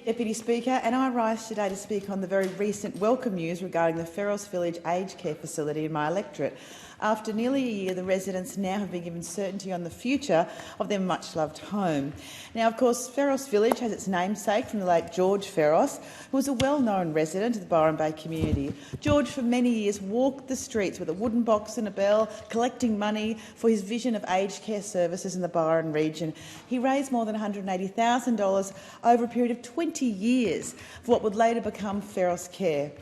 Deputy Speaker, and I rise today to speak on the very recent welcome news regarding the Feros Village aged care facility in my electorate. After nearly a year, the residents now have been given certainty on the future of their much-loved home. Now, of course, Feros Village has its namesake from the late George Feros, who was a well-known resident of the Byron Bay community. George, for many years, walked the streets with a wooden box and a bell, collecting money for his vision of aged care services in the Byron region. He raised more than $180,000 over a period of 20 years for what would later become Feros Care.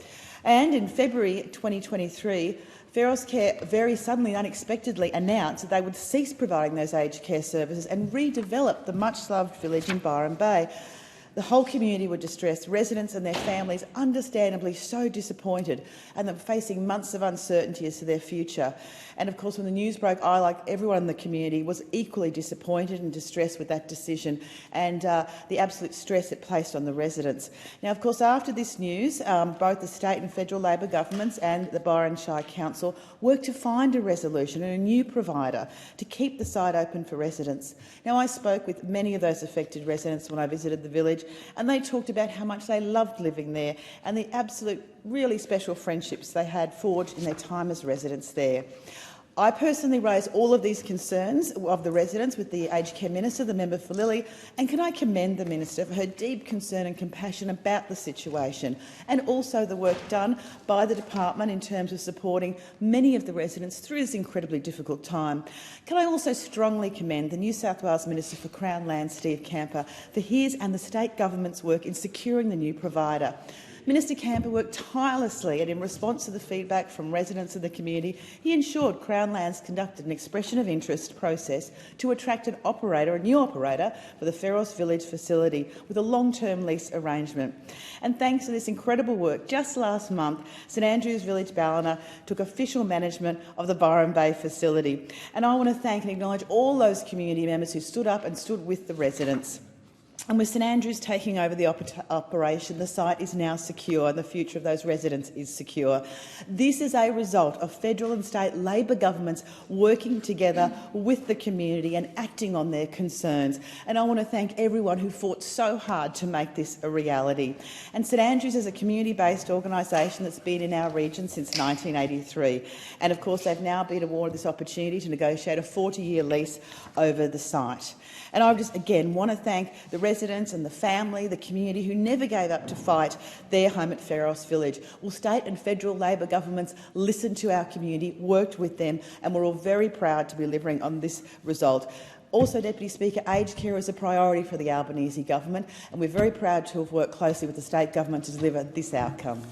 And in February 2023, Feros Care very suddenly, unexpectedly announced that they would cease providing those aged care services and redevelop the much-loved village in Byron Bay. The whole community were distressed, residents and their families understandably so disappointed, and they're facing months of uncertainty as to their future. And of course, when the news broke, I, like everyone in the community, was equally disappointed and distressed with that decision and the absolute stress it placed on the residents. Now, of course, after this news, both the state and federal Labor governments and the Byron Shire Council worked to find a resolution and a new provider to keep the site open for residents. Now, I spoke with many of those affected residents when I visited the village, and they talked about how much they loved living there and the absolute, really special friendships they had forged in their time as residents there. I personally raised all of these concerns of the residents with the Aged Care Minister, the member for Lilly, and can I commend the Minister for her deep concern and compassion about the situation, and also the work done by the department in terms of supporting many of the residents through this incredibly difficult time. Can I also strongly commend the New South Wales Minister for Crown Lands, Steve Camper, for his and the state government's work in securing the new provider. Minister Camper worked tirelessly, and in response to the feedback from residents of the community, he ensured Crown Lands conducted an expression of interest process to attract an operator, a new operator, for the Feros Village facility with a long-term lease arrangement. And thanks to this incredible work, just last month, St Andrews Village Ballina took official management of the Byron Bay facility. And I want to thank and acknowledge all those community members who stood up and stood with the residents. And with St Andrews taking over the operation, the site is now secure and the future of those residents is secure. This is a result of federal and state Labor governments working together with the community and acting on their concerns. And I want to thank everyone who fought so hard to make this a reality. And St Andrews is a community-based organisation that's been in our region since 1983. And of course, they've now been awarded this opportunity to negotiate a 40-year lease over the site. And I just again want to thank the residents and the family, the community who never gave up to fight their home at Feros Village. Well, state and federal Labor governments listened to our community, worked with them, and we're all very proud to be delivering on this result. Also, Deputy Speaker, aged care is a priority for the Albanese government, and we're very proud to have worked closely with the state government to deliver this outcome.